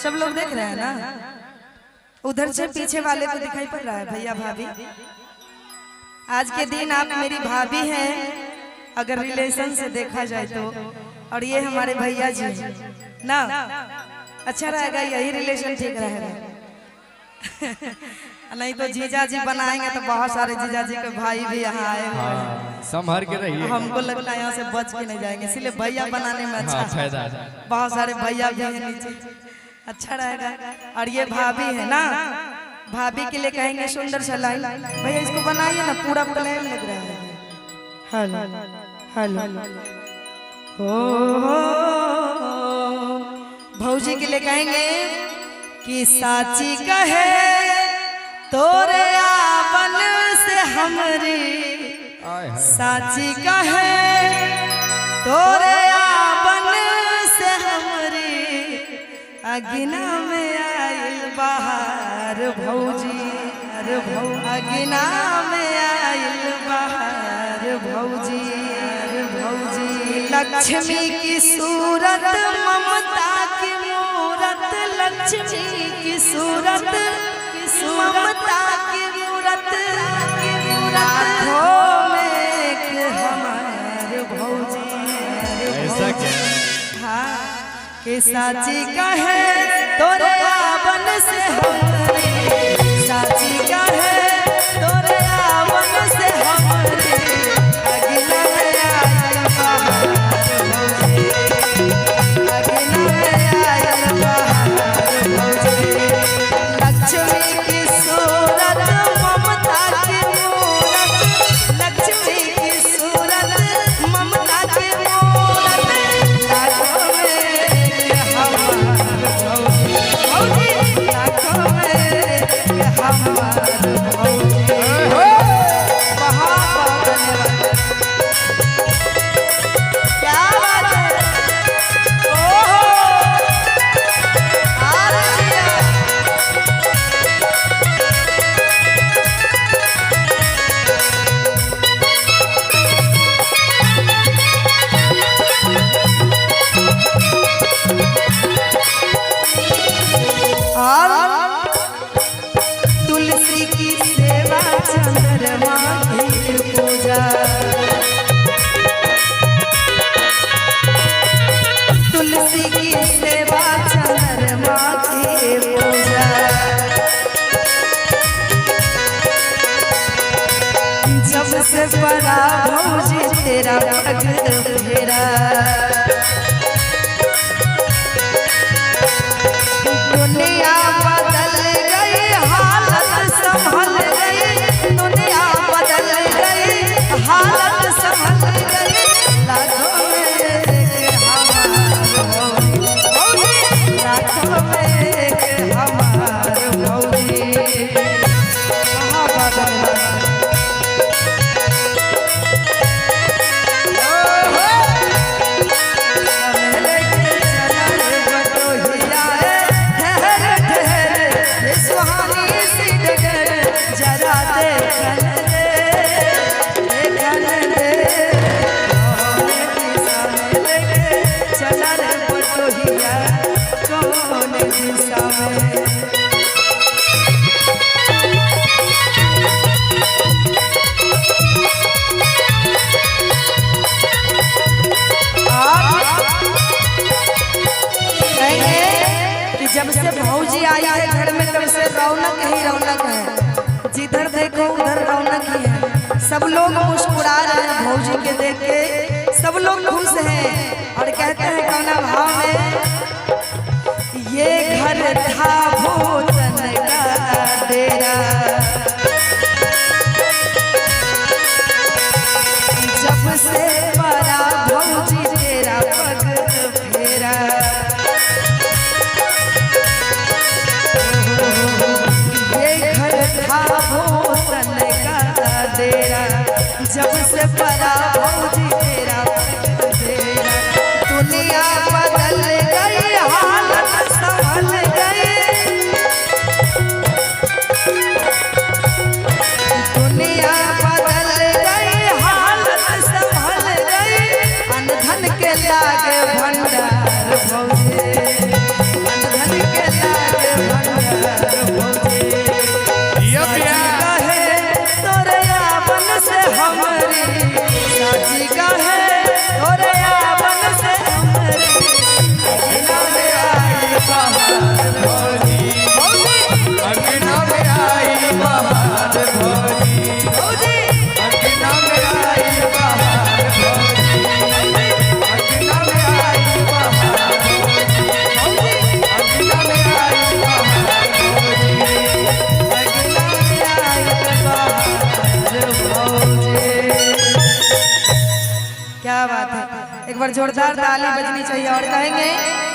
सब लोग देख रहे हैं ना, उधर से पीछे वाले को दिखाई पड़ रहा है भैया भाभी। आज के दिन आप मेरी भाभी हैं अगर रिलेशन से देखा जाए तो, और ये हमारे भैया जी ना, अच्छा रहेगा यही रिलेशन ठीक रहेगा। नहीं तो जीजा जी बनाएंगे तो बहुत सारे जीजा जी के भाई भी यहाँ आए हुए हैं, संभर के रहिए। हमको लगता है यहाँ से बच के नहीं जाएंगे, इसलिए भैया बनाने में अच्छा फायदा। बहुत सारे भैया भी हैं नीचे, अच्छा रहेगा। और ये भाभी है ना, भाभी के लिए कहेंगे सुंदर सा लाइन, भैया इसको बनाइए ना, पूरा प्लेन लग रहा है। हेलो हेलो भौजी के लिए कहेंगे कि साची कहे तोरे आपन से हमरी, साची कहे तोरे आपन से हमरी, अगिना में आइल बहार भौजी, अरे अगिना में आइल बहार भौजी, अरे भौजी। लक्ष्मी की सूरत ममता की मूरत, लक्ष्मी की सूरत ममता की मूरत, आँखों में हमारे भौजी, ऐसा क्या? हाँ के साची कहे तोरे आपन से हमरी, साची कहे तोरे आपन से हमरी, अगिला में आइल बहार भौजी, अगिला में आइल बहार भौजी। लक्ष्मी की सूरत ममता की मूरत, लक्ष्मी की सूरत ममता की मूरत, लाखों में हमार भौजी, लाखों में हमार भौजी। बहुत धन्यवाद, क्या बात है, ओहो तुलसी की सेवा चंद्रमा की पूजा, तुलसी की सेवा चंद्रमा की पूजा। जब से पड़ा भौजी तेरा पग फेरा, दुनिया बदल गई हालत संभल गई, दुनिया बदल गई हालत संभल गई, लाखों में हमार भौजी, लाखों में हमार भौजी। जब से भौजी आई है घर में तब से रौनक ही रौनक है, जिधर देखो उधर रौनक ही है। सब लोग मुस्कुरा रहे हैं भौजी के देख के, सब लोग खुश हैं और कहते हैं कौना भाव में, ये घर था भूतन का डेरा, जब से पड़ा भौजी तेरा पग फेरा, भूतन का डेरा, जब से पड़ा भौजी तेरा डेरा, दुनिया बदल गई हालत संभल गई, दुनिया बदल गई हालत संभल गई, अनधन के लागे भंडार भौजी, अनधन के बार जोरदार ताली बजनी चाहिए और कहेंगे